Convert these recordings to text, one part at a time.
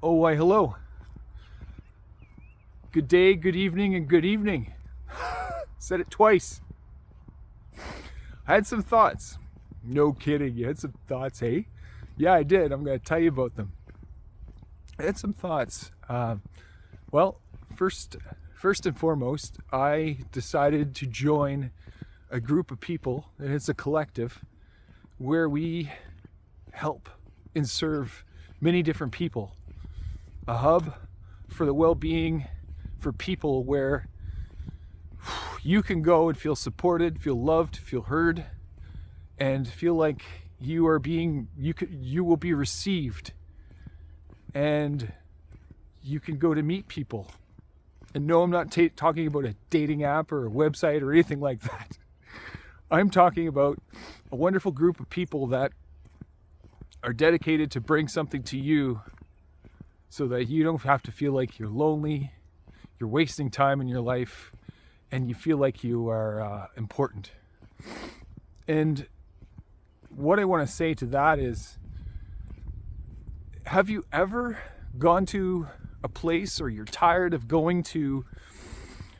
Oh, why, hello. Good day, good evening, and good evening. Said it twice. I had some thoughts. No kidding, you had some thoughts, hey? Yeah, I did. I'm going to tell you about them. I had some thoughts. Well, first and foremost, I decided to join a group of people, and it's a collective, where we help and serve many different people. A hub for the well-being for people where you can go and feel supported, feel loved, feel heard, and feel like you will be received, and you can go to meet people. And no, I'm not talking about a dating app or a website or anything like that. I'm talking about a wonderful group of people that are dedicated to bring something to you so that you don't have to feel like you're lonely, you're wasting time in your life, and you feel like you are important. And what I want to say to that is, have you ever gone to a place, or you're tired of going to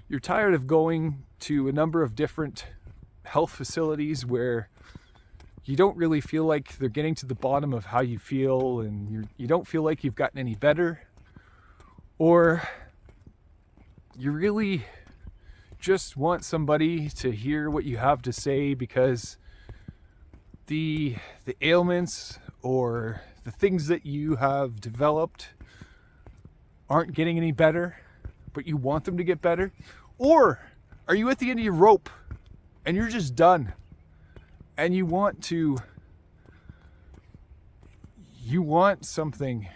a number of different health facilities where you don't really feel like they're getting to the bottom of how you feel, and you don't feel like you've gotten any better, or you really just want somebody to hear what you have to say because the ailments or the things that you have developed aren't getting any better, but you want them to get better? Or are you at the end of your rope and you're just done, and you want something,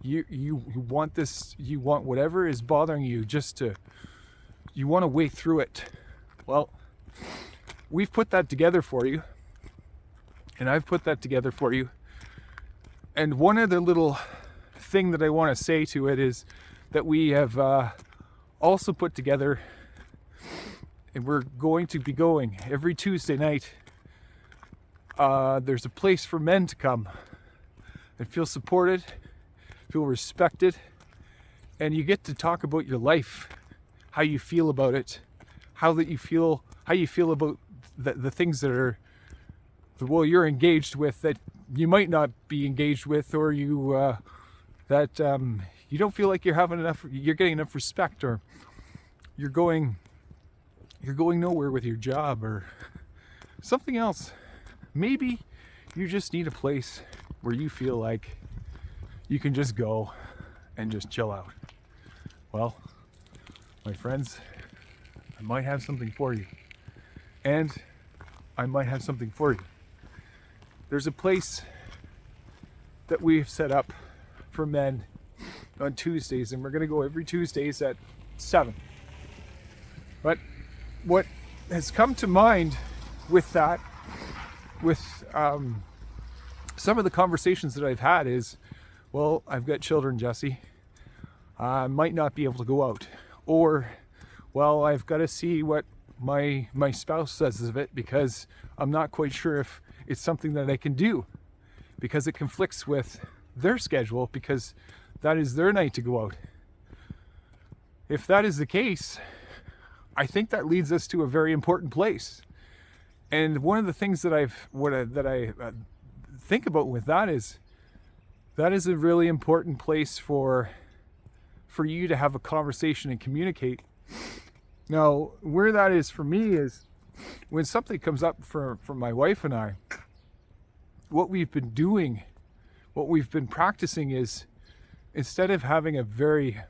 you want this, you want whatever is bothering you, you want to wait through it? Well, we've put that together for you, and I've put that together for you. And one other little thing that I want to say to it is that we have also put together, and we're going to be going every Tuesday night. There's a place for men to come and feel supported, feel respected, and you get to talk about your life, how you feel about it, how you feel about the things that are, well, you're engaged with that you might not be engaged with, or you don't feel like you're getting enough respect, or you're going nowhere with your job, or something else. Maybe you just need a place where you feel like you can just go and just chill out. Well, my friends, I might have something for you. And I might have something for you. There's a place that we've set up for men on Tuesdays, and we're going to go every Tuesdays at 7. But what has come to mind with that, with some of the conversations that I've had is, well, I've got children, Jesse. I might not be able to go out. Or, well, I've got to see what my spouse says of it, because I'm not quite sure if it's something that I can do, because it conflicts with their schedule, because that is their night to go out. If that is the case, I think that leads us to a very important place. And one of the things that I think about with that is a really important place for you to have a conversation and communicate. Now, where that is for me is when something comes up for my wife and I, what we've been doing, what we've been practicing is, instead of having a very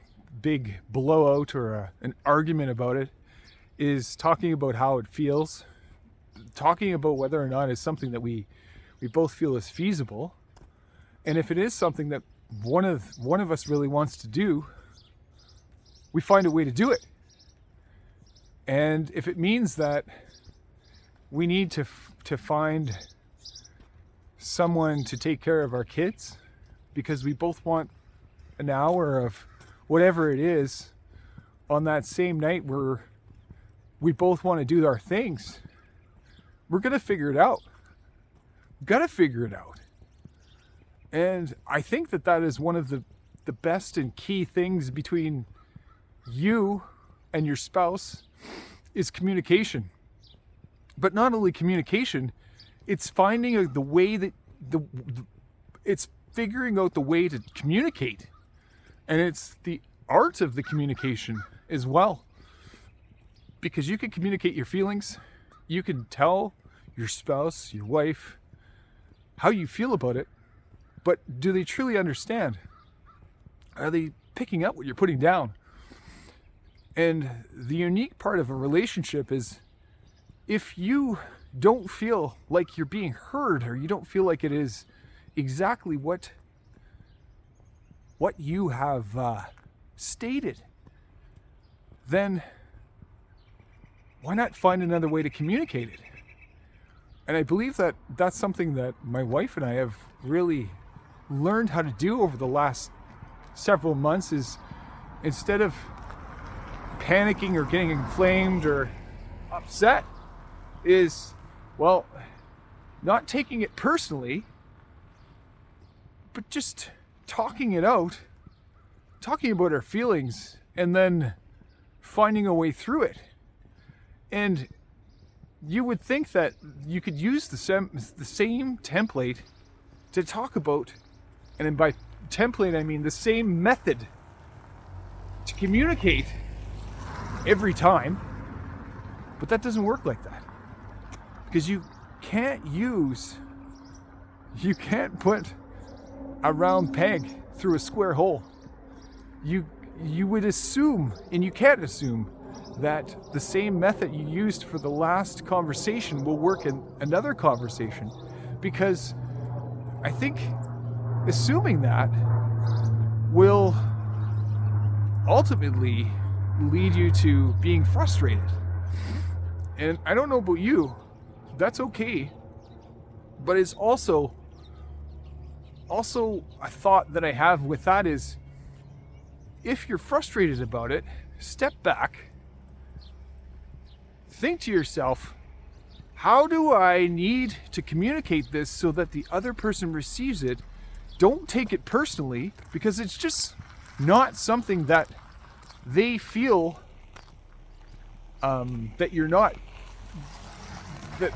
big blowout or an argument about it, is talking about how it feels, talking about whether or not it's something that we both feel is feasible. And if it is something that one of us really wants to do, we find a way to do it. And if it means that we need to find someone to take care of our kids, because we both want an hour of whatever it is on that same night where we both want to do our things, we're going to figure it out. Got to figure it out. And I think that is one of the the best and key things between you and your spouse is communication. But not only communication, it's finding the way that it's figuring out the way to communicate. And it's the art of the communication as well. Because you can communicate your feelings, you can tell your spouse, your wife, how you feel about it, but do they truly understand? Are they picking up what you're putting down? And the unique part of a relationship is if you don't feel like you're being heard, or you don't feel like it is exactly what you have stated, then why not find another way to communicate it? And I believe that that's something that my wife and I have really learned how to do over the last several months, is instead of panicking or getting inflamed or upset, is, well, not taking it personally, but just talking it out, talking about our feelings, and then finding a way through it. And you would think that you could use the same template to talk about, and by template I mean the same method to communicate every time, but that doesn't work like that. Because you can't put a round peg through a square hole. You would assume, and you can't assume, that the same method you used for the last conversation will work in another conversation, because I think assuming that will ultimately lead you to being frustrated. And I don't know about you, that's okay, but it's also a thought that I have with that is, if you're frustrated about it, step back, think to yourself, how do I need to communicate this so that the other person receives it? Don't take it personally, because it's just not something that they feel that you're not, that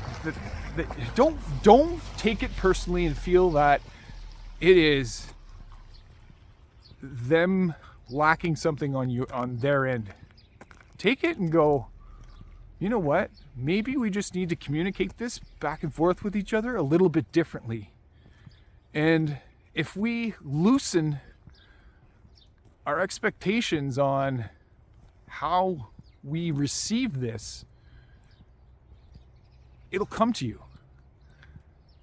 don't take it personally and feel that it is them lacking something on you, on their end. Take it and go, you know what? Maybe we just need to communicate this back and forth with each other a little bit differently. And if we loosen our expectations on how we receive this, it'll come to you.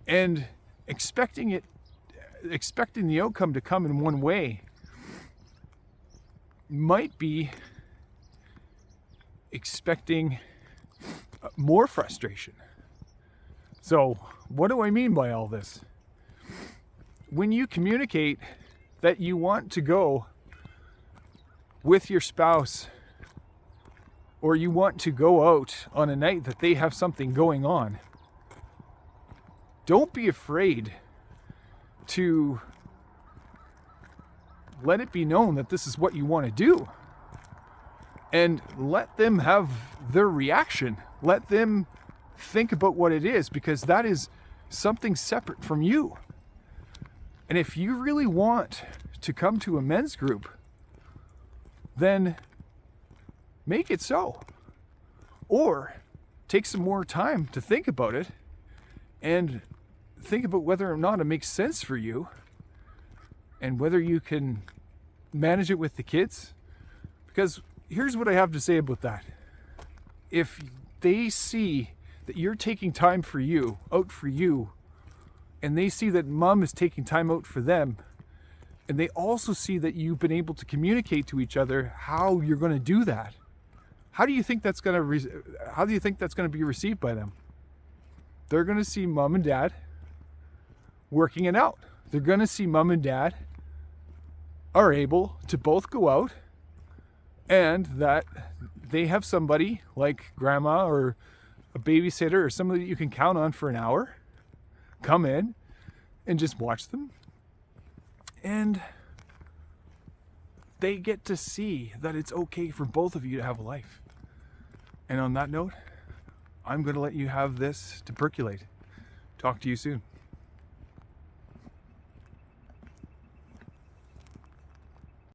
And expecting the outcome to come in one way might be expecting more frustration. So, what do I mean by all this? When you communicate that you want to go with your spouse, or you want to go out on a night that they have something going on, don't be afraid to let it be known that this is what you want to do. And let them have their reaction. Let them think about what it is, because that is something separate from you. And if you really want to come to a men's group, then make it so. Or take some more time to think about it and think about whether or not it makes sense for you, and whether you can manage it with the kids. Because here's what I have to say about that. If they see that you're taking time for you, out for you, and they see that mom is taking time out for them, and they also see that you've been able to communicate to each other how you're going to do that, how do you think that's going to be received by them? They're going to see mom and dad working it out. They're going to see mom and dad are able to both go out, and that they have somebody like grandma or a babysitter or somebody that you can count on for an hour come in and just watch them. And they get to see that it's okay for both of you to have a life. And on that note, I'm going to let you have this to percolate. Talk to you soon.